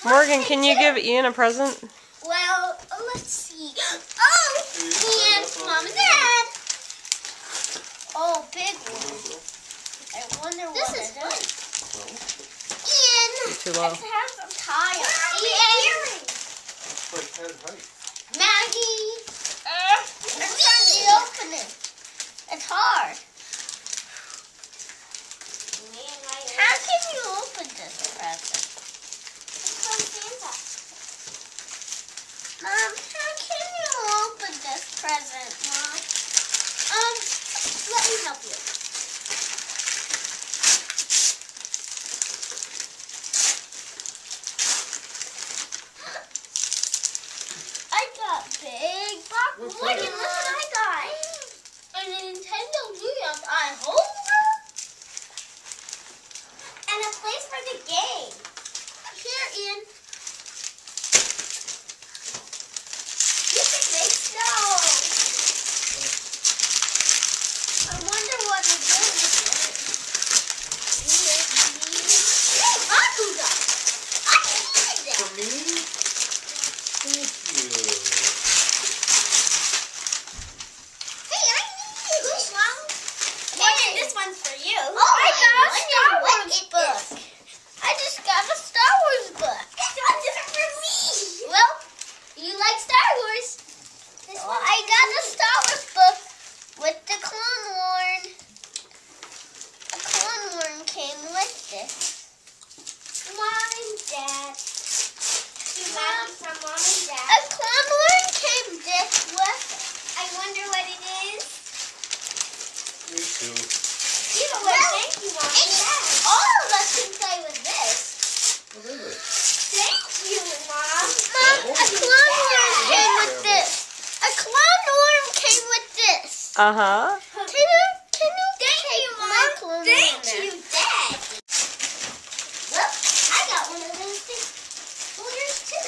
Morgan, can you give Ian a present? Well, let's see. Oh, and Mom and Dad. Oh, big one. I wonder what this is. Ian, Too low. it has a tie on it. Maggie, I'm trying to open it. It's hard. How can you open this present? It's from Santa. Mom, how can you open this present, Mom? Let me help you. I got big box. Look what I got. A Nintendo DS iHolder. And a place for the game. Here, Ian. You can make snow. I wonder what the game is. Bakugan. I needed that. For me? Thank you. Hey, I need this one. Hey, this one's for you. Oh, I got a Star Wars book. I just got a Star Wars book. This one's for me. Well, you like Star Wars. Well, I got a Star Wars book with the Clone Wars. A Clone Wars came with this. Mom and Dad. From Mom and Dad. A Clone Wars came this with it. I wonder what it is. Me too. Thank you, Mom and Dad. All of us can play with this. What is it? Thank you, Mom. Mom, a Clone Wars came with this. A Clone Wars came with this. Uh-huh. Can you thank you, Mom. Thank you, Dad. Well, I got one of those things. Well, yours too.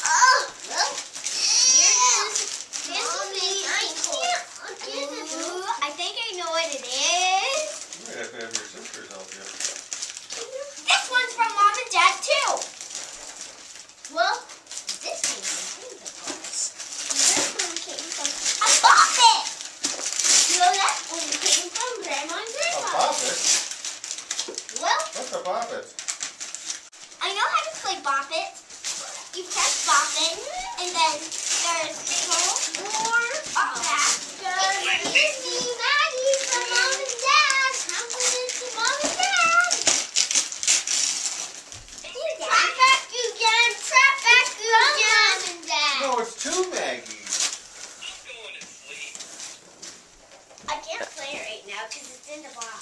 Oh, well, here it is. I think I know what it is. You might have to have your sisters help you. This one's from Mom and Dad too. Well, this came from This one came from a Bop-It. No, that one came from Grandma and A Grandma. Bop-It? Well, What's a Bop-It? I know how to play Bop-It. You press Bop-It, and then there's more Disney Maggie from Mom and Dad. How good is the Mom and Dad? Trap back again. Trap back again. Mom and Dad. No, it's two Maggies. I can't play it right now because it's in the box.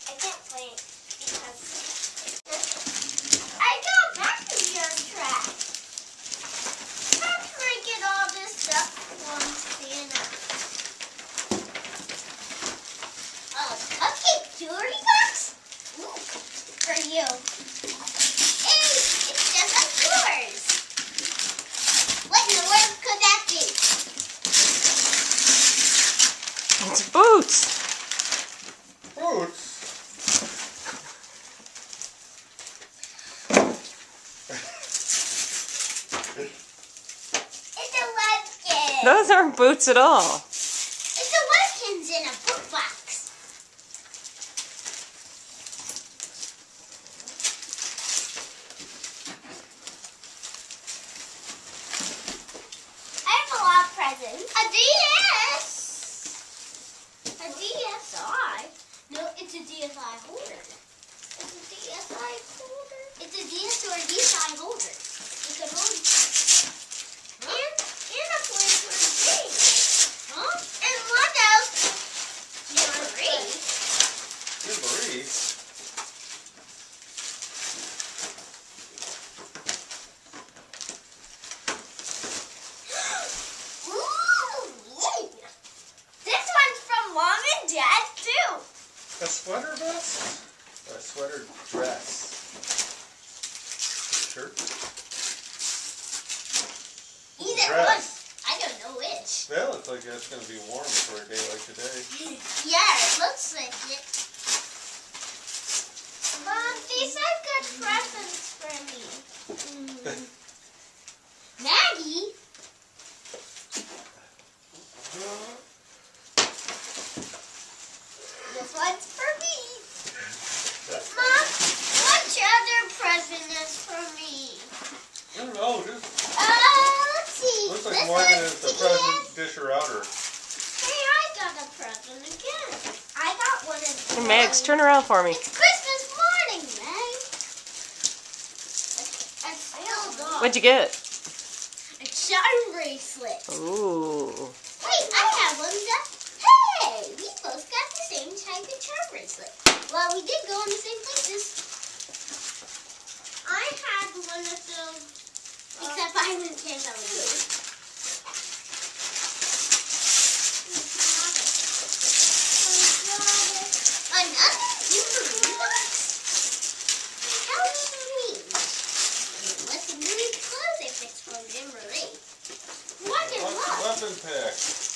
I can't play it because I got Bakugan track. How can I get all this stuff from Santa? Oh, cupcake jewelry box? Ooh, for you. Hey, it's just like yours. What in the world could that be? It's boots. Boots? It's a Webkins. Those aren't boots at all. It's a Webkins in a book box. I have a lot of presents. A DS. A DSi. No, it's a DSi holder. It's a DSi holder. It's a DS or a DSi holder. You can hold it. And a place for a game. Huh? And what else? Jamboree. Jamboree? Ooh, yeah. This one's from Mom and Dad too. A sweater vest? Or a sweater dress? A shirt? much. That looks like it's going to be warm for a day like today. Yeah, it looks like it. Mom, these have got presents for me. Maggie? This one's for me. Mom, which other present is for me? I don't know. Just Let's see. looks like This Morgan one's is the TS. present disher outer. Hey, I got a present again. I got one of Hey, Max, turn around for me. It's Christmas morning, Meg. I still don't. What'd you get? A charm bracelet. Ooh. Wait, I have one that. Hey, we both got the same type of charm bracelet. Well, we did go in the same places. I had one of those, except I went to Another box? How sweet. What's the new clothes I fixed from Jim Marie? What is what? Weapon pack.